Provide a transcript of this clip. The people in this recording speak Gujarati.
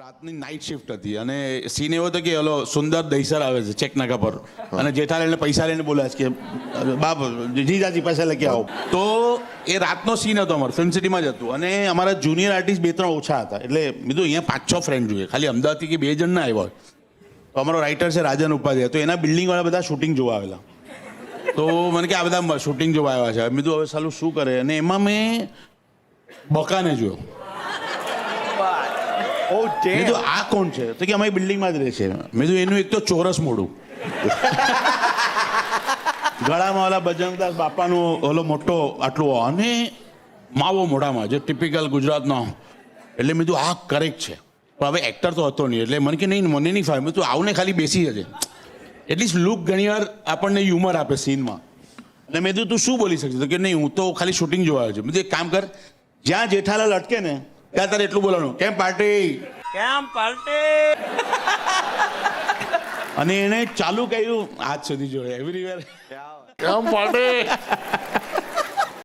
રાતની નાઇટ શિફ્ટ હતી અને સીન એવો હતો કે ઓલો સુંદર દહીસર આવે છે ચેક નાકા પર અને જેઠાલાલને પૈસા લઈને બોલાવે છે કે બાપ જીજાજી પૈસા લઈ આવો. તો એ રાતનો સીન હતો અમારો ફિલ્મ સિટીમાં જ હતું અને અમારા જુનિયર આર્ટિસ્ટ 2-3 ઓછા હતા એટલે બીજું અહીંયા 5-6 ફ્રેન્ડ જોઈએ ખાલી અમદાવાદથી કે 2 જણ ના આવ્યા હોય. તો અમારો રાઇટર છે રાજન ઉપાધ્યાય, તો એના બિલ્ડિંગવાળા બધા શૂટિંગ જોવા આવેલા. તો મને કે આ બધા શૂટિંગ જોવા આવ્યા છે. મેં કીધું હવે સાલું શું કરે, અને એમાં મેં બકાને જોયો. મેં કીધું આ કોણ છે, તો કે અમારી બિલ્ડિંગમાં જ રહે છે. મેં કીધું એનું એક તો ચોરસ મોઢું, ગળામાં ઓલા બજરંગદાસ બાપાનું ઓલો મોટો આટલું અને માવો મોઢામાં, જે ટિપિકલ ગુજરાતનો. એટલે મેં કીધું આ કરેક્ટ છે, પણ હવે એક્ટર તો હતો નહીં. એટલે મને કે નહીં, મને નહીં ફાવે. મેં તું આવને ખાલી બેસી જજે, એટલીસ્ટ લુક ઘણીવાર આપણને હ્યુમર આપે સીનમાં. એટલે મેં કીધું તું શું બોલી શકશે, તો કે નહીં હું તો ખાલી શૂટિંગ જોવા આવ્યો છું. મેં કીધું એક કામ કર, જ્યાં જેઠાલાલ અટકે ને ત્યાં તારે એટલું બોલવાનું, કેમ પાર્ટી. અને એને ચાલુ કર્યું આજ સુધી જોડે એવરીવેર, કેમ પાર્ટી.